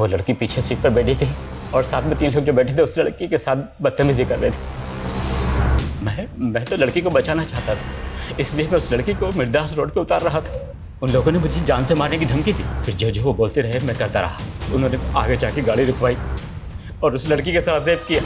वो लड़की पीछे सीट पर बैठी थी और साथ में 3 लोग जो बैठे थे उस लड़की के साथ बदतमीजी कर रहे थे। मैं तो लड़की को बचाना चाहता था, इसलिए मैं उस लड़की को मिर्दास रोड पे उतार रहा था। उन लोगों ने मुझे जान से मारने की धमकी दी। फिर जो वो बोलते रहे मैं करता रहा। उन्होंने आगे जाके गाड़ी रुकवाई और उस लड़की के साथ रेप किया।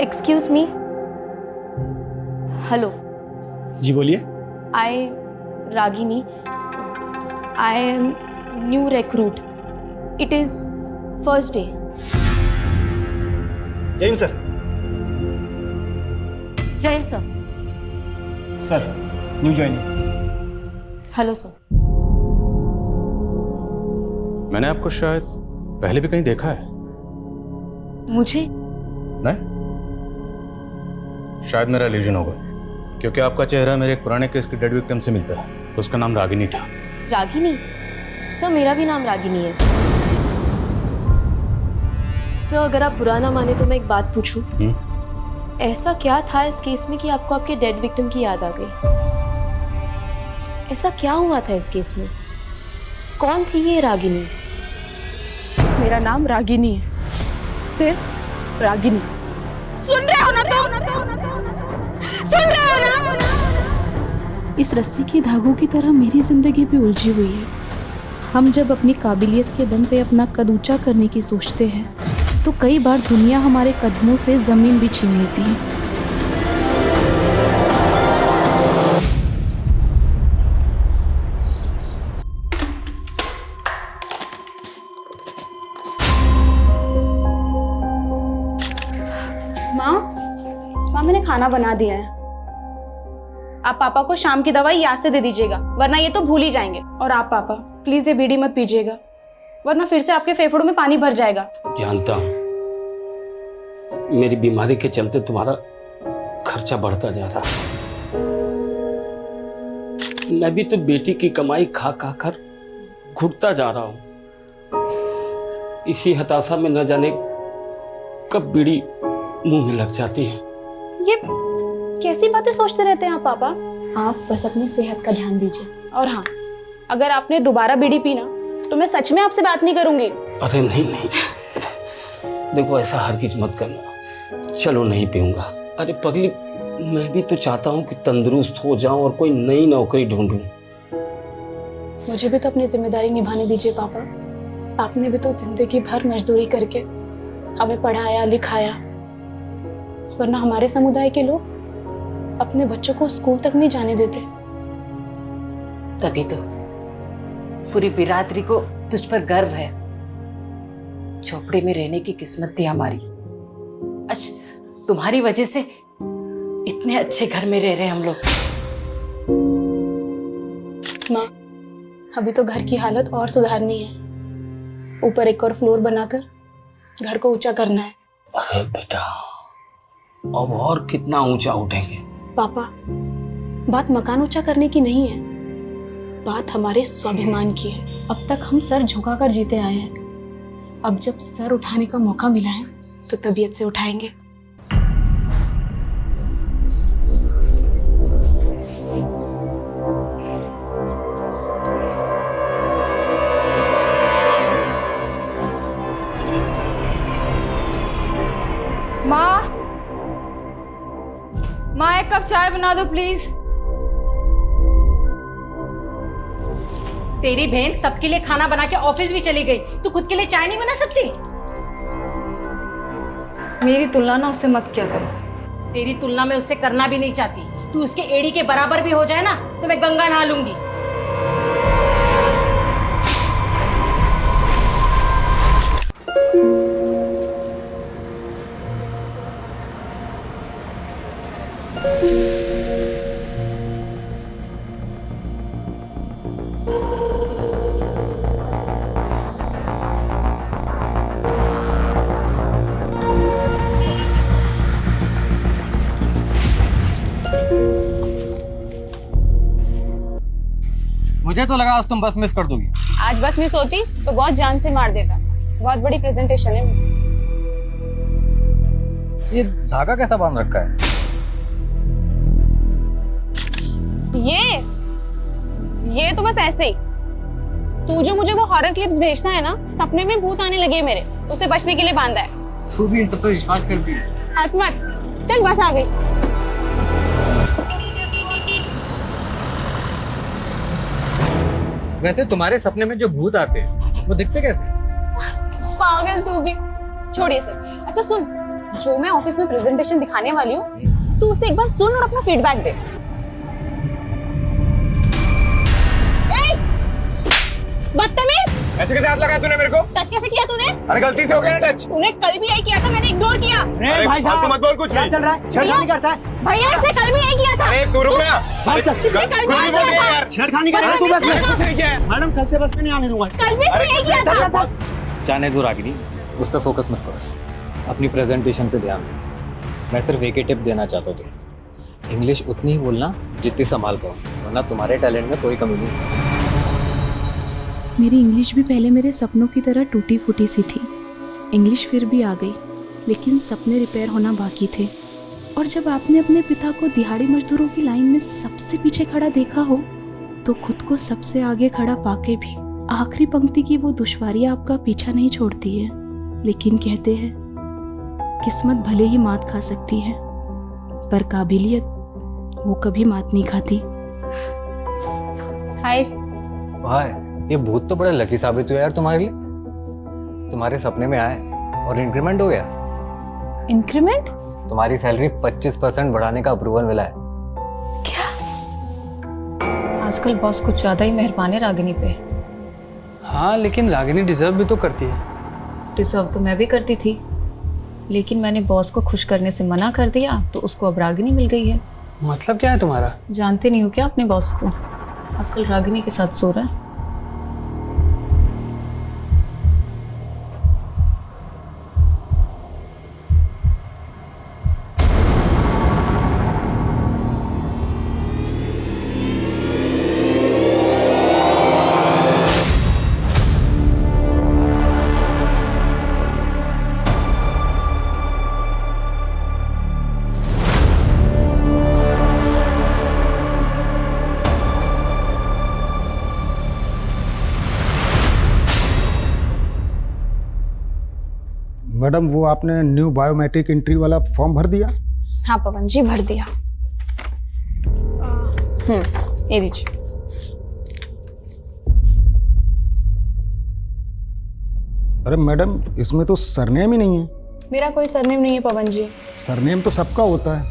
Excuse me. हेलो। जी बोलिए। I Ragini. I am new recruit. It is first day. Jai Hind sir. Jai Hind sir. Sir new joining. Hello sir. मैंने आपको शायद पहले भी कहीं देखा है। मुझे? नहीं, शायद मेरा इल्यूजन होगा, क्योंकि आपका चेहरा मेरे एक पुराने केस के डेड विक्टिम से मिलता है। उसका नाम रागिनी था। रागिनी? सर मेरा भी नाम रागिनी है। सर अगर आप बुरा ना माने तो मैं एक बात पूछूं? ऐसा क्या था इस केस में कि आपको आपके डेड विक्टिम की याद आ गई? ऐसा क्या हुआ था इस केस में? कौन थी ये रागिनी? मेरा नाम रागिनी है, सिर्फ रागिनी। सुन रहे हो ना तुम? सुन रहे हो ना? इस रस्सी के धागों की तरह मेरी जिंदगी भी उलझी हुई है। हम जब अपनी काबिलियत के दम पे अपना कद ऊंचा करने की सोचते हैं तो कई बार दुनिया हमारे कदमों से जमीन भी छीन लेती है। माँ मैंने खाना बना दिया है। आप पापा को शाम की दवाई याद से दे दीजिएगा, वरना ये तो भूल ही जाएंगे। और आप पापा प्लीज ये बीड़ी मत पीजिएगा, वरना फिर से आपके फेफड़ों में पानी भर जाएगा। जानता हूँ मेरी बीमारी के चलते तुम्हारा खर्चा बढ़ता जा रहा है। मैं भी तो बेटी की कमाई खा खा कर घुटता जा रहा हूँ। इसी हताशा में न जाने कब बीड़ी मुंह में लग जाती है। ये कैसी बातें सोचते रहते हैं आप पापा? आप बस अपनी सेहत का ध्यान दीजिए। और हाँ, अगर आपने दोबारा बीड़ी पीना तो मैं सच में आपसे बात नहीं करूंगी। अरे नहीं, देखो ऐसा हरगिज मत करना। चलो नहीं पीऊंगा। अरे पगली, मैं भी तो चाहता हूँ कि तंदुरुस्त हो जाऊं और कोई नई नौकरी ढूंढूं। मुझे भी तो अपनी जिम्मेदारी निभाने दीजिए पापा। आपने भी तो जिंदगी भर मजदूरी करके हमें पढ़ाया लिखाया, वरना हमारे समुदाय के लोग अपने बच्चों को स्कूल तक नहीं जाने देते। तभी तो पूरी बिरादरी को तुझ पर गर्व है। झोपड़े में रहने की किस्मत थी हमारी। आज तुम्हारी वजह से इतने अच्छे घर में रह रहे हम लोग। माँ, अभी तो घर की हालत और सुधारनी है। ऊपर एक और फ्लोर बनाकर घर को ऊंचा करना है। अरे बेटा, अब और कितना ऊंचा उठेंगे? पापा, बात मकान ऊंचा करने की नहीं है, बात हमारे स्वाभिमान की है। अब तक हम सर झुकाकर जीते आए हैं। अब जब सर उठाने का मौका मिला है तो तबीयत से उठाएंगे। माँ एक कप चाय बना दो प्लीज। तेरी बहन सबके लिए खाना बना के ऑफिस भी चली गई, तू खुद के लिए चाय नहीं बना सकती? मेरी तुलना ना उससे मत क्या करो। तेरी तुलना में उससे करना भी नहीं चाहती। तू उसके एड़ी के बराबर भी हो जाए ना तो मैं गंगा नहा लूंगी। मुझे तो लगा आज तुम बस मिस कर दोगी। आज बस मिस होती तो बहुत जान से मार देता। बहुत बड़ी प्रेजेंटेशन है। ये धागा कैसा बांध रखा है? ये तो बस ऐसे ही। तू जो मुझे वो हॉरर क्लिप्स भेजना है ना, सपने में भूत आने लगे मेरे, उससे बचने के लिए बांधा है। तू भी इन सब पे विश्वास करती है? हंस मत, चल बस आ गई। वैसे तुम्हारे सपने में जो भूत आते हैं वो दिखते कैसे? पागल तू भी। छोड़ ये सब। अच्छा सुन, जो मैं ऑफिस में प्रेजेंटेशन दिखाने वाली हूँ, तू उसे एक बार सुन और अपना फीडबैक दे। बदतमीज! ऐसे कैसे हाथ लगाया तूने मेरे को? टच कैसे किया तूने? अरे गलती से हो गया ना टच। तूने कल भी यही किया था, मैंने इग्नोर किया। अरे भाई साहब, तू मत बोल कुछ भी। चल रहा है, छेड़खानी करता है। भैया इसने कल भी यही किया था। अरे तू रुक ना। भाई चल, इसने कल भी यही किया था। छेड़खानी कर रहा है तू बस में। कुछ नहीं किया है। मैडम कल से बस में नहीं आने दूंगा। कल भी इसने यही किया था। जाने दो रागिनी, उस पर फोकस मत करो, अपनी प्रेजेंटेशन पे ध्यान दो। मैं सिर्फ एक ही टिप देना चाहता हूँ, इंग्लिश उतनी ही बोलना जितनी संभाल पाओ, वरना तुम्हारे टैलेंट में कोई कमी नहीं। मेरी इंग्लिश भी पहले मेरे सपनों की तरह टूटी फूटी सी थी। इंग्लिश फिर भी आ गई, लेकिन सपने रिपेयर होना बाकी थे। और जब आपने अपने पिता को दिहाड़ी मजदूरों की लाइन में सबसे पीछे खड़ा देखा हो, तो खुद को सबसे आगे खड़ा पाके भी आखिरी पंक्ति की वो दुश्वारियाँ आपका पीछा नहीं छोड़ती है। लेकिन कहते हैं किस्मत भले ही मात खा सकती है, पर काबिलियत वो कभी मात नहीं खाती। हाय। भाई ये भूत तो बड़ा लकी साबित हुआ यार तुम्हारे लिए। तुम्हारे सपने में आए और इंक्रीमेंट हो गया। इंक्रीमेंट? तुम्हारी सैलरी 25% बढ़ाने का अप्रूवल मिला है। क्या? आजकल बॉस कुछ ज्यादा ही मेहरबान है रागिनी पे। हाँ, लेकिन रागिनी डिजर्व भी तो करती है। डिजर्व तो मैं भी करती थी, लेकिन मैंने बॉस को खुश करने से मना कर दिया, तो उसको अब रागिनी मिल गई है। मतलब क्या है तुम्हारा? जानते नहीं हो क्या अपने बॉस को? आजकल रागिनी के साथ सो रहा है। मैडम, वो आपने न्यू बायोमेट्रिक एंट्री वाला फॉर्म भर दिया? हाँ पवन जी, भर दिया। ये लीजिए। अरे मैडम, इसमें तो सरनेम ही नहीं है। मेरा कोई सरनेम नहीं है पवन जी। सरनेम तो सबका होता है,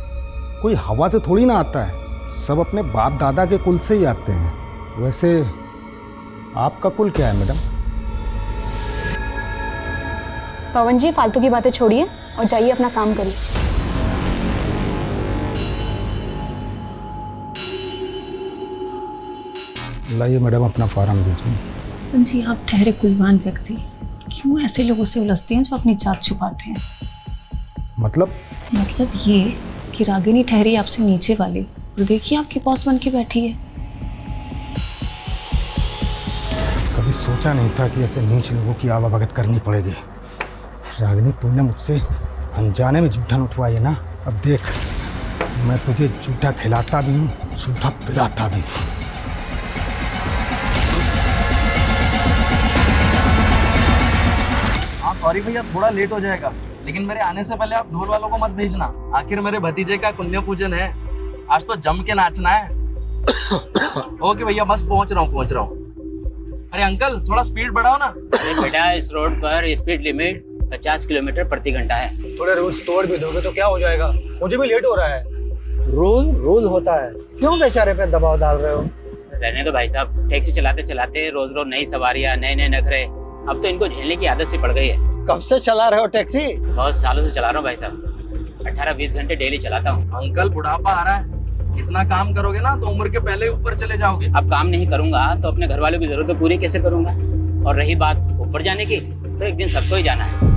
कोई हवा से थोड़ी ना आता है, सब अपने बाप दादा के कुल से ही आते हैं। वैसे आपका कुल क्या है मैडम? पवन जी फालतू की बातें छोड़िए और जाइए अपना काम करिए। लाइए मैडम, अपना फॉर्म दीजिए। जी आप ठहरे कुलवान व्यक्ति, क्यों ऐसे लोगों से उलझते हैं जो अपनी जात छुपाते हैं? मतलब ये कि रागिनी ठहरी आपसे नीचे वाली, और देखिए आपकी बॉस बन के बैठी है। कभी सोचा नहीं था कि ऐसे नीच लोगों की आवाभगत करनी पड़ेगी। रागिनी, तुमने मुझसे अनजाने में जूठा उठवाई है ना। अब देख, मैं तुझे जूठा खिलाता भी हूँ, जूठा पिलाता भी हूँ। हाँ सॉरी भैया, थोड़ा लेट हो जाएगा, लेकिन मेरे आने से पहले आप ढोल वालों को मत भेजना। आखिर मेरे भतीजे का पुण्य पूजन है, आज तो जम के नाचना है। ओके भैया, बस पहुंच रहा हूँ। अरे अंकल, थोड़ा स्पीड बढ़ाओ ना। अरे बेटा, इस रोड पर स्पीड लिमिट 50 किलोमीटर प्रति घंटा है। थोड़े रूल्स तोड़ भी दोगे तो क्या हो जाएगा? मुझे भी लेट हो रहा है। रूल होता है, क्यों बेचारे पे दबाव डाल रहे हो? रहने दो भाई साहब, टैक्सी चलाते चलाते रोज रोज नई सवारियां, नए नए नखरे, अब तो इनको झेलने की आदत सी पड़ गई है। कब से चला रहे हो टैक्सी? बहुत सालों से चला रहा हूँ भाई साहब, 18-20 घंटे डेली चलाता हूँ। अंकल, बुढ़ापा आ रहा है, इतना काम करोगे ना तो उम्र के पहले ऊपर चले जाओगे। अब काम नहीं करूंगा तो अपने घर वालों की जरूरतें पूरी कैसे करूंगा? और रही बात ऊपर जाने की, तो एक दिन सबको ही जाना है।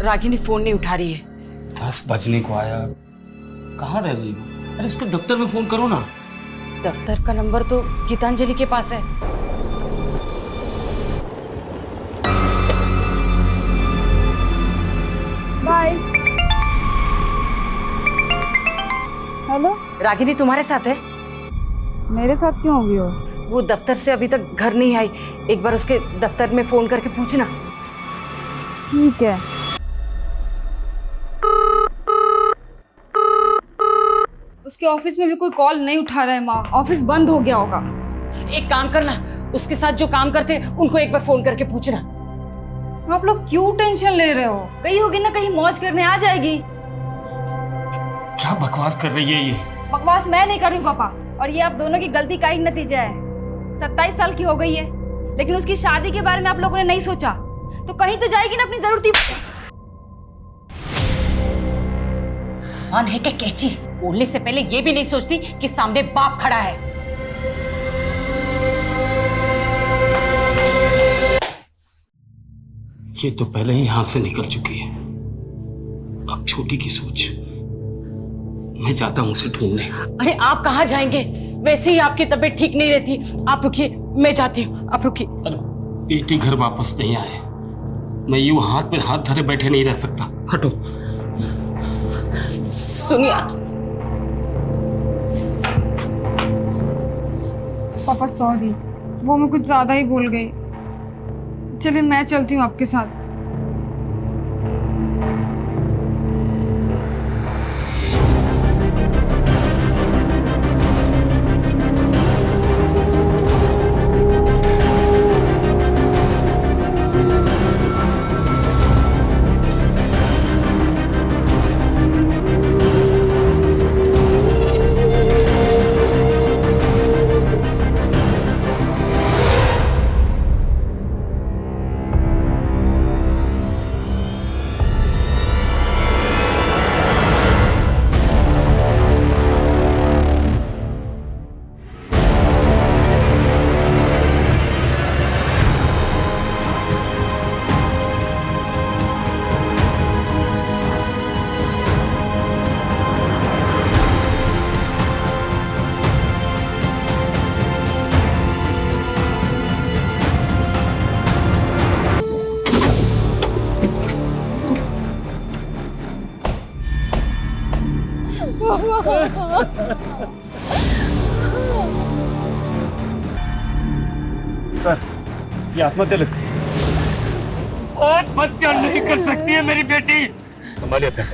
रागिनी फोन नहीं उठा रही है। 10 बजने को आया, कहाँ रह गई वो? अरे उसके दफ्तर में फोन करो ना। दफ्तर का नंबर तो गीतांजलि के पास है। बाय। हेलो, रागिनी तुम्हारे साथ है? मेरे साथ क्यों होगी वो? वो दफ्तर से अभी तक घर नहीं आई, एक बार उसके दफ्तर में फोन करके पूछना। ठीक है। उसके ऑफिस में भी कोई कॉल नहीं उठा रहा है माँ, ऑफिस बंद हो गया होगा। एक काम करना, उसके साथ जो काम करते हैं उनको एक बार फोन करके पूछना। आप लोग क्यों टेंशन ले रहे हो? कहीं होगी ना कहीं मौज करने आ जाएगी। क्या बकवास कर रही है ये? बकवास मैं नहीं कर रही हूँ पापा, और ये आप दोनों की गलती का ही नतीजा है। 27 साल की हो गई है, लेकिन उसकी शादी के बारे में आप लोगों ने नहीं सोचा, तो कहीं तो जाएगी ना अपनी जरूरती। जबान है क्या कैची? बोलने से पहले ये भी नहीं सोचती कि सामने बाप खड़ा है। ये तो पहले ही हाथ से निकल चुकी है, अब छोटी की सोच। मैं जाता हूँ उसे ढूंढने। अरे आप कहाँ जाएंगे? वैसे ही आपकी तबीयत ठीक नहीं रहती। आप रुकिए, मैं जाती हूँ, आप रुकिए। अरे बेटी घर वापस नहीं आए, मैं यूं हाथ में हाथ धरे बैठे नहीं रह सकता। हटो। सुनिए पापा सॉरी, वो मैं कुछ ज्यादा ही बोल गई। चलिए मैं चलती हूँ आपके साथ। सर, ये आत्महत्या लगती है। आत्महत्या नहीं कर सकती है मेरी बेटी। संभालिए अपने।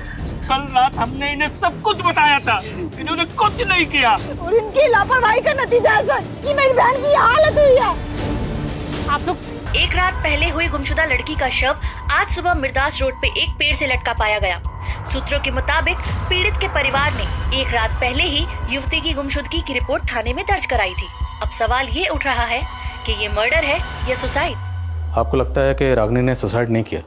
कल रात हमने इन्हें सब कुछ बताया था, इन्होंने कुछ नहीं किया। और इनकी लापरवाही का नतीजा है सर कि मेरी बहन की हालत हुई है। आप लोग एक रात पहले हुई गुमशुदा लड़की का शव आज सुबह मिर्दास रोड पे एक पेड़ से लटका पाया गया। सूत्रों के मुताबिक पीड़ित के परिवार ने एक रात पहले ही युवती की गुमशुदगी की रिपोर्ट थाने में दर्ज कराई थी। अब सवाल ये उठ रहा है कि ये मर्डर है या सुसाइड। आपको लगता है कि रागिनी ने सुसाइड नहीं किया,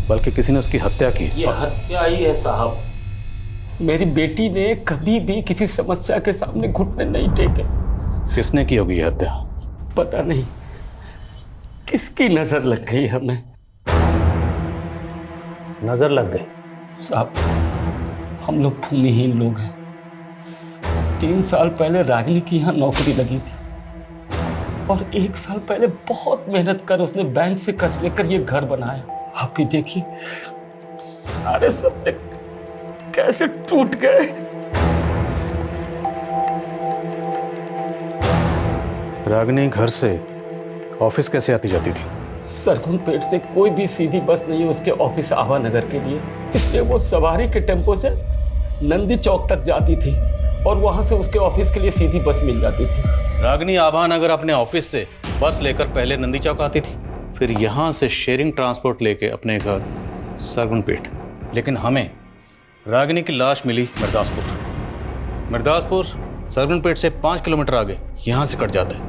बल्कि किसी ने उसकी हत्या की? ये हत्या ही है साहब। मेरी बेटी ने कभी भी किसी समस्या के सामने घुटने नहीं टेके। किसने की होगी ये हत्या? पता नहीं किसकी नजर लग गई हमें। नजर लग गई? साहब, हम लोग भूमिहीन लोग हैं। 3 साल पहले रागिनी की यहाँ नौकरी लगी थी और 1 साल पहले बहुत मेहनत कर उसने बैंक से कर्ज लेकर ये घर बनाया। आप ही देखिए सारे सपने कैसे टूट गए। रागिनी घर से ऑफिस कैसे आती जाती थी? सरगुन पेट से कोई भी सीधी बस नहीं है उसके ऑफिस आवा नगर के लिए, इसलिए वो सवारी के टेम्पो से नंदी चौक तक जाती थी और वहां से उसके ऑफिस के लिए सीधी बस मिल जाती थी। रागिनी आभा नगर अपने ऑफिस से बस लेकर पहले नंदी चौक आती थी, फिर यहाँ से शेयरिंग ट्रांसपोर्ट लेके अपने घर सरगुन पेट। लेकिन हमें रागिनी की लाश मिली मिर्दासपुर सरगुन पेट से 5 किलोमीटर आगे यहाँ से कट जाता है,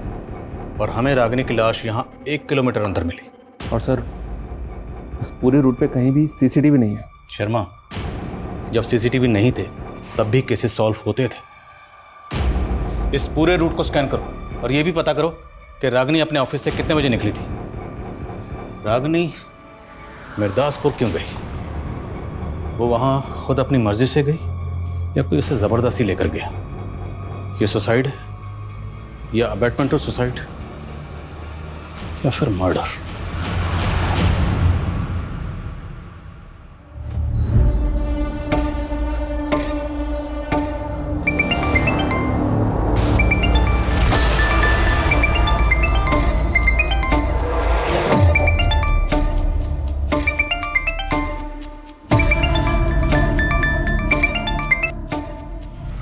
और हमें रागिनी की लाश यहाँ 1 किलोमीटर अंदर मिली। और सर, इस पूरे रूट पे कहीं भी सीसीटीवी नहीं है। शर्मा, जब सीसीटीवी नहीं थे तब भी केसेस सॉल्व होते थे। इस पूरे रूट को स्कैन करो और ये भी पता करो कि रागिनी अपने ऑफिस से कितने बजे निकली थी। रागिनी मिर्दासपुर क्यों गई? वो वहाँ खुद अपनी मर्जी से गई या कोई उसे ज़बरदस्ती लेकर गया? ये सुसाइड है या अबैटमेंट ऑफ सुसाइड या फिर मर्डर?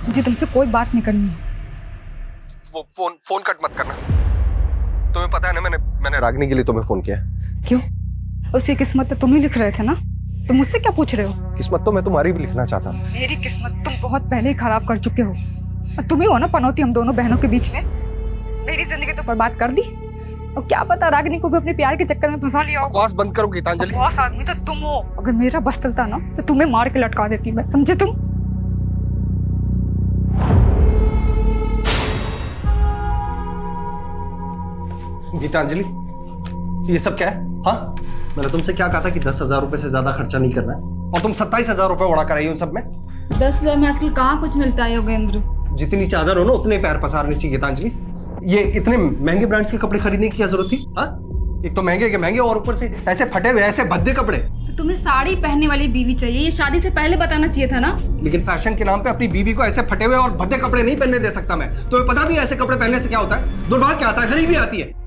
मुझे तुमसे कोई बात नहीं करनी है। वो फोन कट मत करना। तुम्हें पता है ना मैंने रागिनी के लिए तुम्हें फोन किया। क्यों? उसकी किस्मत तो तुम ही लिख रहे थे ना, तुम मुझसे क्या पूछ रहे हो? किस्मत तो मैं तुम्हारी भी लिखना चाहता। मेरी किस्मत तुम बहुत पहले ही खराब कर चुके हो। और तुम ही हो ना पनौती हम दोनों बहनों के बीच में। मेरी जिंदगी तो बर्बाद कर दी, और क्या पता रागिनी को भी अपने प्यार के चक्कर में फंसा लिया हो। बकवास बंद करो गीतांजलि। बॉस आदमी तो तुम हो। अगर मेरा बस चलता ना तो तुम्हें मार के लटका देती मैं, समझे तुम? गीतांजलि, ये सब क्या है? हाँ, मैंने तुमसे क्या कहा था कि 10,000 रुपए से ज्यादा खर्चा नहीं करना है, और तुम 27,000 रुपए उड़ा कर आई हो उन सब में। 10,000 में आजकल कहाँ कुछ मिलता है योगेंद्र? जितनी चादर हो ना उतने पैर पसारने चाहिए गीतांजलि। ये इतने महंगे ब्रांड्स के कपड़े खरीदने की क्या जरूरत थी? हाँ, एक तो महंगे के महंगे और ऊपर से ऐसे फटे हुए ऐसे भद्दे कपड़े। तो तुम्हें साड़ी पहनने वाली बीवी चाहिए, ये शादी से पहले बताना चाहिए था ना। लेकिन फैशन के नाम पे अपनी बीवी को ऐसे फटे हुए और भद्दे कपड़े नहीं पहनने दे सकता मैं। तुम्हें पता भी है ऐसे कपड़े पहनने से क्या होता है? दुर्भाग्य क्या आता है, गरीबी आती है।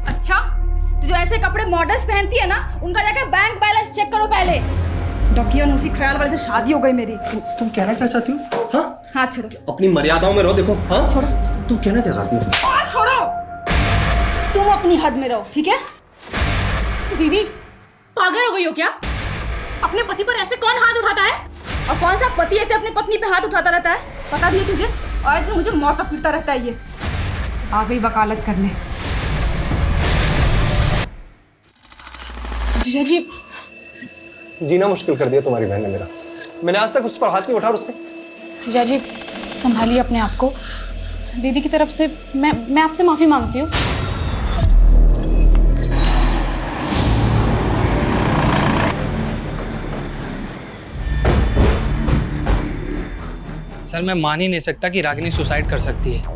अच्छा, तो जो ऐसे कपड़े मॉडल्स पहनती है ना, उनका जाकर बैंक बैलेंस चेक करो पहले। डॉक्यूमेंट उसी ख्याल वाले से शादी हो गई मेरी। तुम कहना क्या चाहती हो? हाँ, हाथ छोड़ो। अपनी मर्यादाओं में रहो। देखो, हाँ छोड़ो। तुम कहना क्या चाहती हो? हाथ छोड़ो। तुम अपनी हद में रहो, ठीक है? दीदी पागल हो गई हो क्या? अपने पति पर ऐसे कौन हाथ उठाता है? और कौन सा पति ऐसे अपनी पत्नी पे हाथ उठाता रहता है? पता भी है तुझे? और तो मुझे मौत फिरता रहता है ये। आ गई वकालत करने। जीजा जी, जीना मुश्किल कर दिया तुम्हारी बहन ने मेरा। मैंने आज तक उस पर हाथ नहीं उठा उसने। जीजा जी संभालिए अपने आप को। दीदी की तरफ से मैं आपसे माफी मांगती हूँ। सर मैं मान ही नहीं सकता कि रागिनी सुसाइड कर सकती है।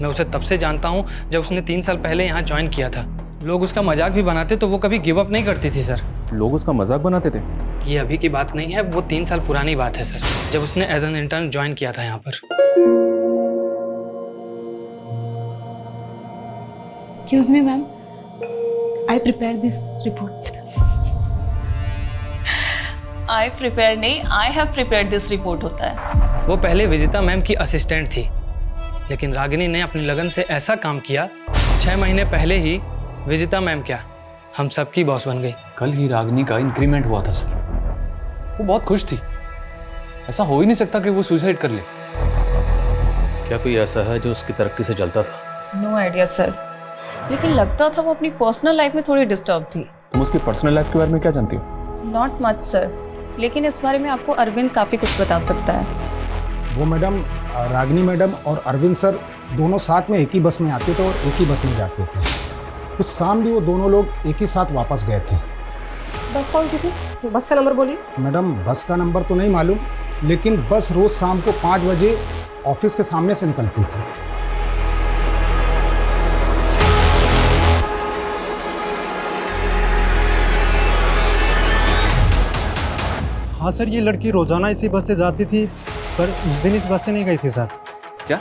मैं उसे तब से जानता हूँ जब उसने 3 साल पहले यहाँ ज्वाइन किया था। लोग उसका मजाक भी बनाते तो वो कभी गिव अप नहीं करती थी सर। लोग उसका मजाक बनाते थे? ये अभी की बात नहीं है, वो 3 साल पुरानी बात है सर, जब उसने एज एन इंटर्न ज्वाइन किया था यहाँ पर। Excuse me ma'am, I prepare this report. I prepare नहीं, I have prepared this report होता है। वो पहले विजिता मैम की असिस्टेंट थी, लेकिन रागिनी ने अपनी लगन से ऐसा काम किया, 6 महीने पहले ही विजिता मैम क्या हम सबकी बॉस बन गई। कल ही रागिनी का इंक्रीमेंट हुआ था सर। वो बहुत खुश थी। ऐसा हो ही नहीं सकता कि वो सुसाइड कर ले। क्या कोई ऐसा है जो उसकी तरक्की से जलता था? नो आइडिया सर, लेकिन लगता था वो अपनी पर्सनल लाइफ में थोड़ी डिस्टर्ब थी। तुम उसकी पर्सनल लाइफ के बारे में क्या जानती हो? नॉट मच सर, लेकिन इस बारे में आपको अरविंद काफ़ी कुछ बता सकता है। वो मैडम, रागिनी मैडम और अरविंद सर दोनों साथ में एक ही बस में आते थे और एक ही बस में जाते थे। कुछ शाम भी वो दोनों लोग एक ही साथ वापस गए थे। बस कौन सी थी? बस का नंबर बोलिए। मैडम बस का नंबर तो नहीं मालूम, लेकिन बस रोज शाम को 5 बजे ऑफिस के सामने से निकलती थी। हाँ सर, ये लड़की रोजाना इसी बस से जाती थी, पर उस दिन इस बस से नहीं गई थी सर। क्या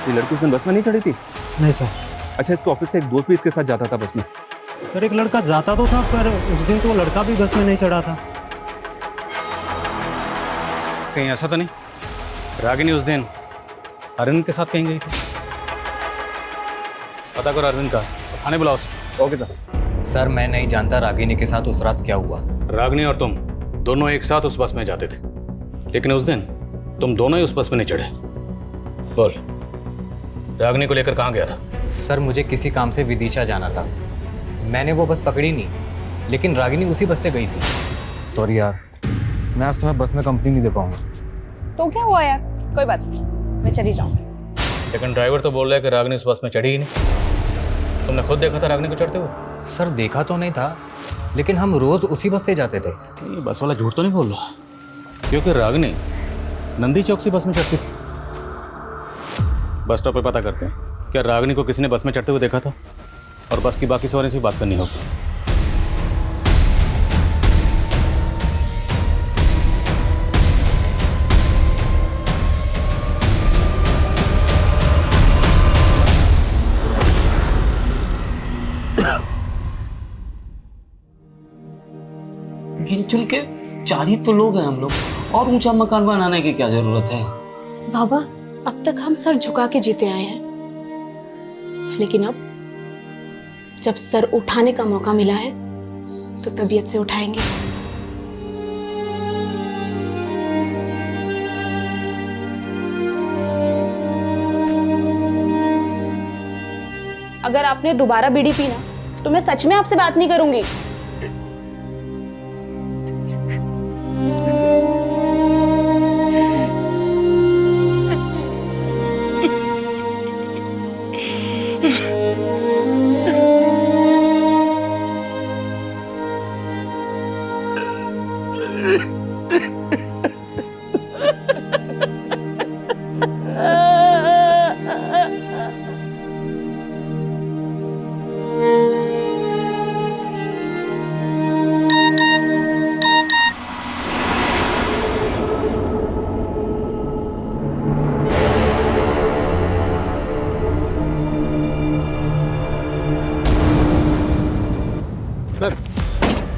ये लड़की उस दिन बस में नहीं चढ़ी थी? नहीं सर। अच्छा, इसके ऑफिस से एक दोस्त भी इसके साथ जाता था बस में? सर एक लड़का जाता तो था, पर उस दिन तो वो लड़का भी बस में नहीं चढ़ा था। कहीं ऐसा तो नहीं रागिनी उस दिन अरविंद के साथ कहीं गई थी? पता करो अरविंद का, थाने बुलाओ उसे। ओके सर, मैं नहीं जानता रागिनी के साथ उस रात क्या हुआ। रागिनी और तुम दोनों एक साथ उस बस में जाते थे, लेकिन उस दिन तुम दोनों ही उस बस में नहीं चढ़े। बोल, रागिनी को लेकर कहाँ गया था? सर मुझे किसी काम से विदिशा जाना था, मैंने वो बस पकड़ी नहीं, लेकिन रागिनी उसी बस से गई थी। सॉरी यार, मैं आज तुम्हें बस में कंपनी नहीं दे पाऊंगा। तो क्या हुआ यार, कोई बात नहीं, मैं चली जाऊँ। लेकिन ड्राइवर तो बोल रहा है कि रागिनी उस बस में चढ़ी ही नहीं। तुमने खुद देखा था रागनी को चढ़ते हुए? सर देखा तो नहीं था, लेकिन हम रोज उसी बस से जाते थे। ये बस वाला झूठ तो नहीं बोल रहा, क्योंकि रागनी नंदी चौक से बस में चढ़ती थी। बस स्टॉप पे पता करते हैं क्या रागनी को किसी ने बस में चढ़ते हुए देखा था, और बस की बाकी सवारी से बात करनी होगी। गिन चुन के 4 ही तो लोग हैं हम लोग, और ऊंचा मकान बनाने की क्या जरूरत है? बाबा, अब तक हम सर झुका के जीते आए हैं, लेकिन अब जब सर उठाने का मौका मिला है तो तबीयत से उठाएंगे। अगर आपने दोबारा बीड़ी पी ना तो मैं सच में आपसे बात नहीं करूंगी।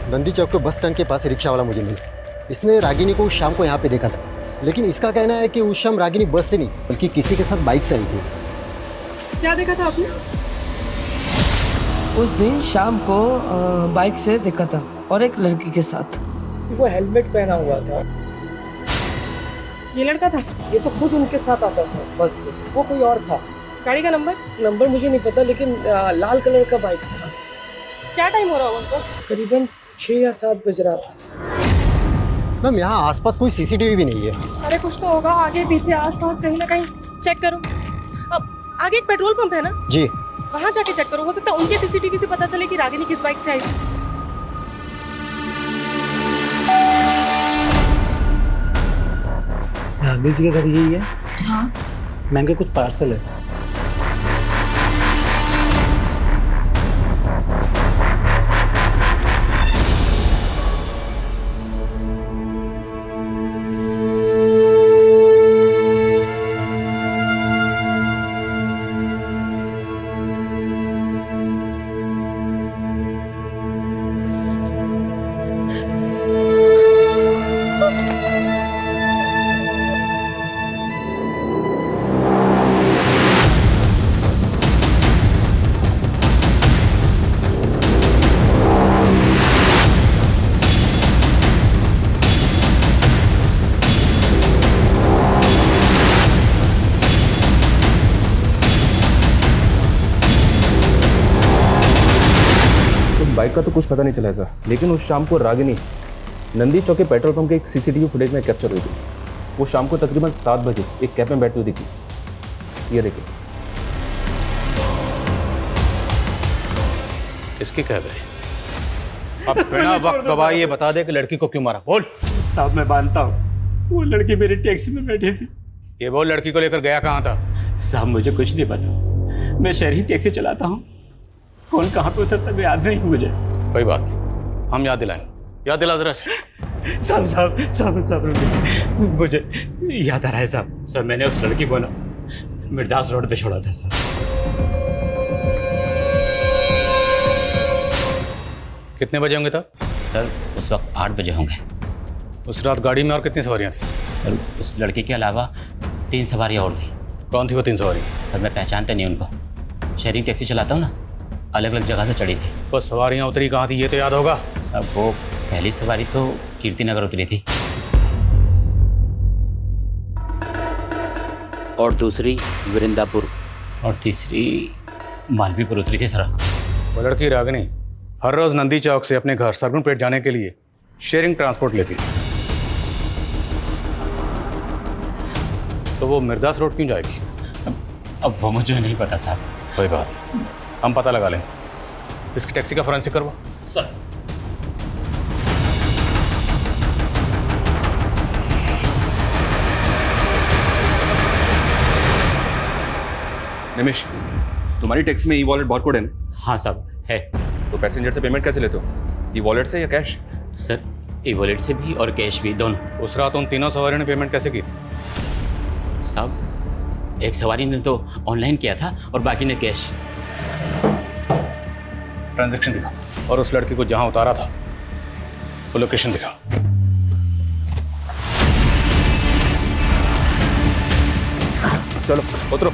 नंदी चौक के बस स्टैंड के पास रिक्शा वाला मुझे मिला। इसने रागिनी को उस शाम को यहाँ पे देखा था, लेकिन इसका कहना है कि उस शाम रागिनी बस से नहीं बल्कि किसी के साथ बाइक से आई थी। क्या देखा था आपने? उस दिन शाम को बाइक से देखा था और एक लड़की के साथ। वो हेलमेट पहना हुआ था। ये लड़का था? ये तो खुद उनके साथ आता था बस से, वो कोई और था। गाड़ी का नंबर मुझे नहीं पता, लेकिन लाल कलर का बाइक था। क्या टाइम हो रहा होगा सर? करीबन 6 या 7 बज रहा था। मैम यहाँ आसपास कोई सीसीटीवी भी नहीं है। अरे कुछ तो होगा, आगे पीछे आसपास कहीं ना कहीं चेक करो। अब आगे एक पेट्रोल पंप है ना जी, वहाँ जाके चेक करो, हो सकता है उनके सीसीटीवी से पता चले कि रागिनी किस बाइक से आई थी। रागिनी जी का घर यही है? हाँ। मैम के कुछ पार्सल है। बाइक का तो कुछ पता नहीं चला सर, लेकिन उस शाम को रागिनी नंदी चौक के पेट्रोल पंप के एक सीसीटीवी फुटेज में कैप्चर हुई थी। वो शाम को तकरीबन 7 बजे एक कैब में बैठती हुई दिखी। ये देखिए, इसकी कैब है। अब बिना वक्त गवाए ये बता दे कि लड़की को क्यों मारा। बोल। साहब मैं मानता हूँ वो लड़की मेरी टैक्सी में बैठी थी। ये बोल, लड़की को लेकर गया कहाँ था? साहब मुझे कुछ नहीं पता, मैं शहरी टैक्सी चलाता हूँ, कौन कहाँ पे उतरता है याद नहीं मुझे। कोई बात, हम याद दिलाएंगे। याद दिला जरा से। साहब मुझे याद आ रहा है साहब। सर मैंने उस लड़की को ना मिर्दास रोड पे छोड़ा था साहब। कितने बजे होंगे तब? सर उस वक्त 8 बजे होंगे। उस रात गाड़ी में और कितनी सवारियां थी? सर उस लड़की के अलावा 3 सवारियां और थी। कौन थी वो 3 सवारी? सर मैं पहचानता नहीं उनको, शहरी टैक्सी चलाता हूँ ना, अलग अलग जगह से चढ़ी थी। तो सवारियां उतरी कहाँ थी ये तो याद होगा? साहब वो पहली सवारी तो कीर्ति नगर उतरी थी और दूसरी वृंदापुर और तीसरी मालवीपुर उतरी थी सर। वो लड़की रागिनी हर रोज नंदी चौक से अपने घर सरगुनपेट जाने के लिए शेयरिंग ट्रांसपोर्ट लेती थी, तो वो मिर्दास रोड क्यों जाएगी? अब वो मुझे नहीं पता साहब। कोई बात नहीं, हम पता लगा लेंगे। इसकी टैक्सी का फोरेंसिक करवा। सर। निमिष, तुम्हारी टैक्सी में ई वॉलेट बारकोड है ना? हाँ साहब है। तो पैसेंजर से पेमेंट कैसे लेते हो? ई वॉलेट से या कैश? सर ई वॉलेट से भी और कैश भी, दोनों। उस रात उन तीनों सवारियों ने पेमेंट कैसे की थी? साहब एक सवारी ने तो ऑनलाइन किया था और बाकी ने कैश। ट्रांजैक्शन दिखा और उस लड़की को जहां उतारा था वो लोकेशन दिखा। चलो उतरो।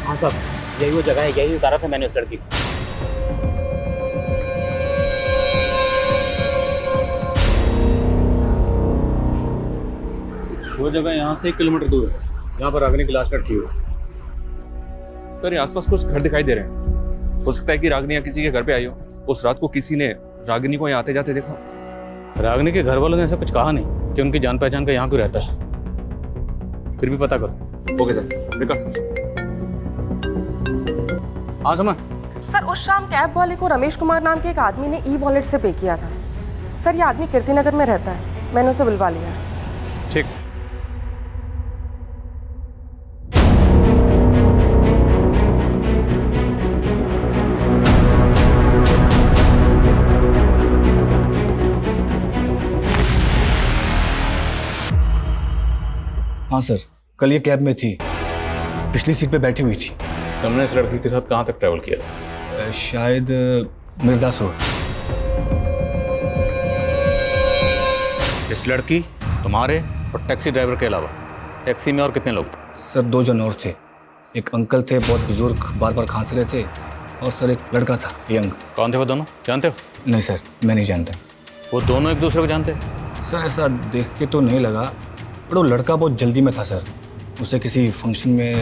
हाँ साहब यही वो जगह है, यही उतारा था मैंने उस लड़की को। वो जगह यहाँ से 1 किलोमीटर दूर है, यहाँ पर रागिनी की लाश लटकी हुई है। सर यहाँ आसपास कुछ घर दिखाई दे रहे हैं। हो सकता है कि रागिनी या किसी के घर पे आई हो। उस रात को किसी ने रागिनी को यहाँ आते जाते देखा। रागिनी के घर वालों ने ऐसा कुछ कहा नहीं कि उनकी जान पहचान का यहाँ क्यों रहता है। फिर भी पता करो। Okay sir. विकास। हाँ समझ। सर उस शाम कैब वाले को रमेश कुमार नाम के एक आदमी ने ई वॉलेट से पे किया था। सर ये आदमी कीर्तिनगर में रहता है, मैंने उसे बुलवा लिया है। ठीक। हाँ सर, कल ये कैब में थी, पिछली सीट पे बैठी हुई थी। तुमने इस लड़की के साथ कहाँ तक ट्रैवल किया था? शायद मिर्दास रोड। इस लड़की, तुम्हारे और टैक्सी ड्राइवर के अलावा टैक्सी में और कितने लोग? सर 2 जन और थे। एक अंकल थे, बहुत बुजुर्ग, बार बार खांस रहे थे, और सर एक लड़का था, यंग। कौन थे वो दोनों, जानते हो? नहीं सर, मैं नहीं जानता। वो दोनों एक दूसरे को जानते? सर ऐसा देख के तो नहीं लगा, पर वो लड़का बहुत जल्दी में था सर। उसे किसी फंक्शन में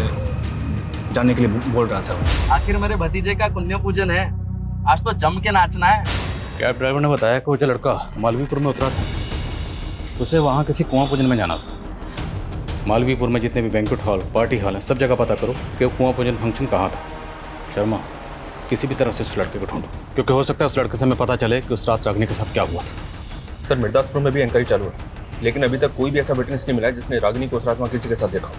जाने के लिए बोल रहा था वो। आखिर मेरे भतीजे का पुण्य पूजन है, आज तो जम के नाचना है। कैब ड्राइवर ने बताया कि वो जो लड़का मालवीपुर में उतरा था, उसे वहाँ किसी कुआं पूजन में जाना था। मालवीपुर में जितने भी बैंक्वेट हॉल, पार्टी हॉल हैं, सब जगह पता करो कि वो कुआं पूजन फंक्शन कहाँ था। शर्मा, किसी भी तरह से उस लड़के को ढूंढो, क्योंकि हो सकता है उस लड़के से हमें पता चले कि उस रात रागिनी के साथ क्या हुआ था। सर मिर्दासपुर में भी इंक्वायरी चालू है, लेकिन अभी तक कोई भी ऐसा विटनेस नहीं मिला है जिसने रागिनी को उस रात वहाँ किसी के साथ देखा हो।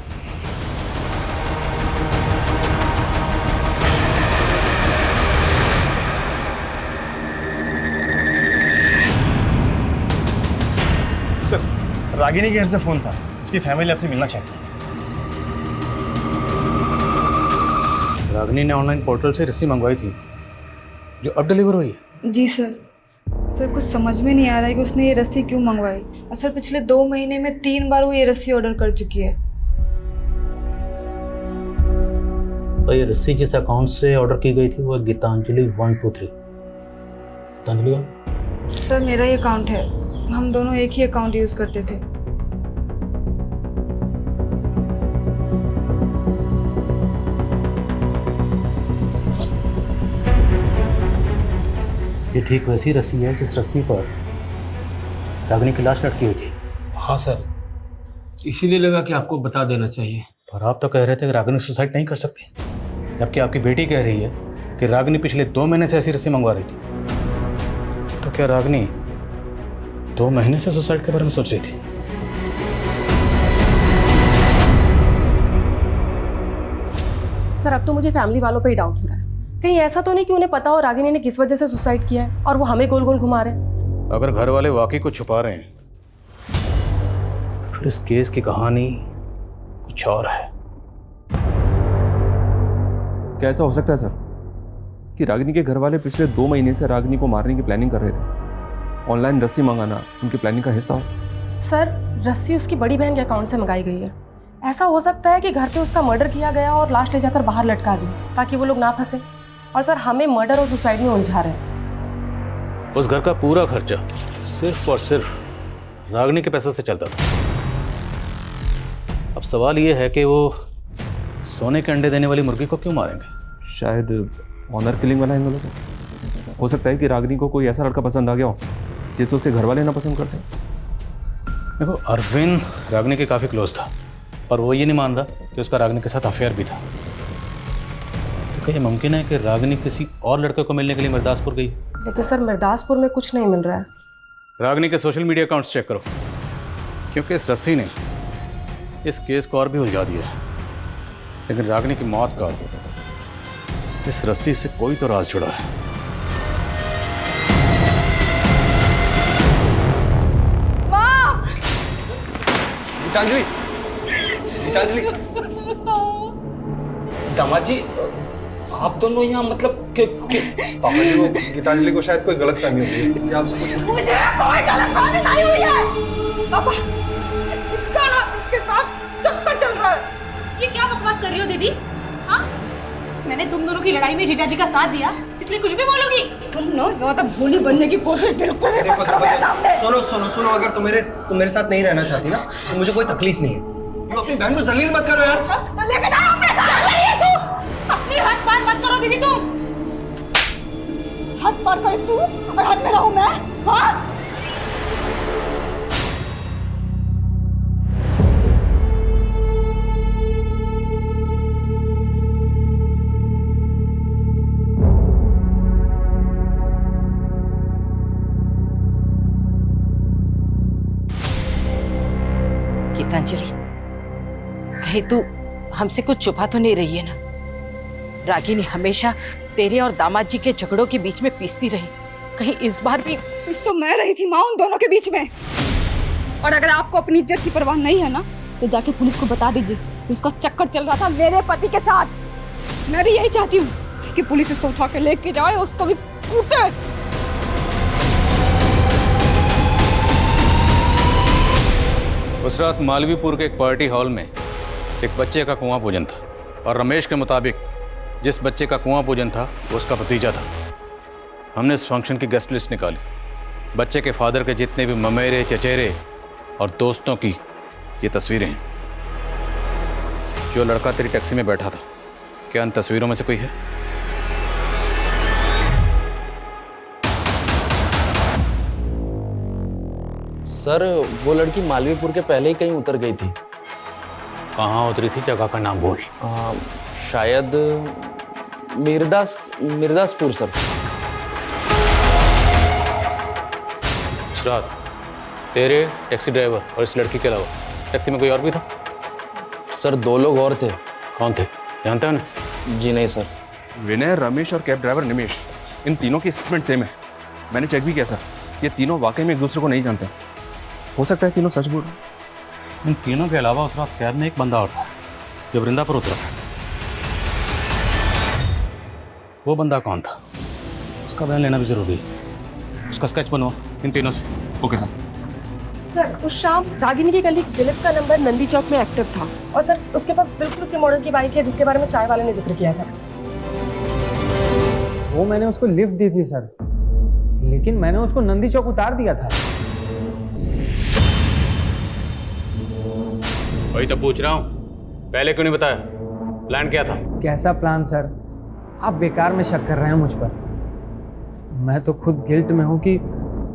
सर रागिनी के घर से फोन था, उसकी फैमिली आपसे मिलना चाहती है। रागिनी ने ऑनलाइन पोर्टल से रस्सी मंगवाई थी जो अब डिलीवर हुई है। जी सर। सर कुछ समझ में नहीं आ रहा है कि उसने ये रस्सी क्यों मंगवाई। और सर पिछले 2 महीने में 3 बार वो ये रस्सी ऑर्डर कर चुकी है। और ये रस्सी जिस अकाउंट से ऑर्डर की गई थी वो गीतांजलि 123। गीतांजलि सर मेरा ही अकाउंट है, हम दोनों एक ही अकाउंट यूज करते थे। ये ठीक वैसी रस्सी है जिस रस्सी पर रागिनी की लाश लटकी हुई थी। हाँ सर, इसीलिए लगा कि आपको बता देना चाहिए। पर आप तो कह रहे थे कि रागिनी सुसाइड नहीं कर सकती, जबकि आपकी बेटी कह रही है कि रागिनी पिछले 2 महीने से ऐसी रस्सी मंगवा रही थी। तो क्या रागिनी 2 महीने से सुसाइड के बारे में सोच रही थी? सर अब तो मुझे फैमिली वालों पे ही डाउट हो रहा है। कहीं ऐसा तो नहीं कि उन्हें पता हो रागिनी ने किस वजह से सुसाइड किया है और वो हमें गोल गोल घुमा रहे हैं। अगर घर वाले वाकई कुछ छुपा रहे हैं फिर इस केस की कहानी कुछ और है। क्या ऐसा हो सकता है सर कि रागिनी के घर वाले पिछले 2 महीने से रागिनी को मारने की प्लानिंग कर रहे थे? ऑनलाइन रस्सी मंगाना उनकी प्लानिंग का हिस्सा हो? सर रस्सी उसकी बड़ी बहन के अकाउंट से मंगाई गई है। ऐसा हो सकता है कि घर पे उसका मर्डर किया गया और लाश ले जाकर बाहर लटका दी ताकि वो लोग ना फंसे। और सर हमें मर्डर और सुसाइड में उलझा रहे हैं। उस घर का पूरा खर्चा सिर्फ और सिर्फ रागिनी के पैसे से चलता था। अब सवाल ये है कि वो सोने के अंडे देने वाली मुर्गी को क्यों मारेंगे? शायद ऑनर किलिंग वाला एंगल हो सकता है कि रागिनी को कोई ऐसा लड़का पसंद आ गया हो जिसे उसके घर वाले ना पसंद करते। देखो अरविंद रागिनी के काफ़ी क्लोज था, पर वो ये नहीं मान रहा कि उसका रागिनी के साथ अफेयर भी था। क्या ये मुमकिन है कि रागिनी किसी और लड़के को मिलने के लिए मिर्दासपुर गई? लेकिन सर मिर्दासपुर में कुछ नहीं मिल रहा है। रागिनी के सोशल मीडिया अकाउंट्स चेक करो, क्योंकि इस रस्सी ने इस केस को और भी उलझा दिया है। लेकिन रागिनी की मौत का इस रस्सी से कोई तो राज जुड़ा है। गीतांजलि, गीतांजलि, दामाद जी, आप दोनों यहाँ मतलब पापा जी को गीतांजलि को शायद कोई गलतफहमी हो गई है। आपसे कुछ मुझे कोई गलतफहमी नहीं हुई है पापा। इसका ना इसके साथ चक्कर चल रहा है। ये क्या बकवास कर रही हो दीदी? हाँ, मैंने तुम दोनों की लड़ाई में जीजा जी का साथ दिया, इसलिए कुछ भी बोलोगी? तुम ना ज्यादा भोली बनने की कोशिश बिल्कुल भी मत करो मेरे सामने। सुनो सुनो सुनो, अगर तुम मेरे साथ नहीं रहना चाहती ना तो मुझे कोई तकलीफ नहीं है। तुम अपनी बहन को जलील मत करो यार। तो लेके जाओ अपने साथ। तू अपनी हद पार मत करो दीदी। तुम हद पार करे तू और हद में रहूं मैं? हाँ, गीतांजलि, कहीं तू हमसे कुछ छुपा तो नहीं रही है ना? रागिनी हमेशा तेरे और दामाद जी के झगड़ों के बीच में पीसती रही, कहीं इस बार भी? इस तो मैं रही थी माँ उन दोनों के बीच में। और अगर आपको अपनी इज्जत की परवाह नहीं है ना तो जाके पुलिस को बता दीजिए कि उसका चक्कर चल रहा था मेरे पति के साथ। मैं भी यही चाहती हूँ कि पुलिस उसको उठा के लेके जाए, उसको भी कूटे। उस रात मालवीपुर के एक पार्टी हॉल में एक बच्चे का कुआं पूजन था, और रमेश के मुताबिक जिस बच्चे का कुआं पूजन था वो उसका भतीजा था। हमने इस फंक्शन की गेस्ट लिस्ट निकाली। बच्चे के फादर के जितने भी ममेरे, चचेरे और दोस्तों की ये तस्वीरें हैं। जो लड़का तेरी टैक्सी में बैठा था, क्या इन तस्वीरों में से कोई है? सर, वो लड़की मालवीपुर के पहले ही कहीं उतर गई थी। कहाँ उतरी थी? जगह का नाम बोल। शायद मिर्दासपुर सर। उस रात तेरे, टैक्सी ड्राइवर और इस लड़की के अलावा टैक्सी में कोई और भी था? सर, 2 लोग और थे। कौन थे, जानते हो ना? जी नहीं सर। विनय, रमेश और कैब ड्राइवर निमेश, इन तीनों की स्टेटमेंट सेम है। मैंने चेक भी किया सर, ये तीनों वाकई में एक दूसरे को नहीं जानते। हो सकता है तीनों सच बोल रहे हैं। इन तीनों के अलावा उस रात कैब में एक बंदा और था जो वृंदा पर उतरा था। वो बंदा कौन था? उसका बयान लेना भी जरूरी है। उसका स्केच बनवाओ इन तीनों से। Okay sir. सर, उस शाम रागिनी की कलीग दिलीप का नंबर नंदी चौक में एक्टिव था, और सर उसके पास बिल्कुल उसी मॉडल की बाइक है जिसके बारे में चाय वाले ने जिक्र किया था। वो मैंने उसको लिफ्ट दी थी सर, लेकिन मैंने उसको नंदी चौक उतार दिया था। वही तो पूछ रहा हूँ, पहले क्यों नहीं बताया? प्लान क्या था? कैसा प्लान सर? आप बेकार में शक कर रहे हैं मुझ पर। मैं तो खुद गिल्ट में हूँ कि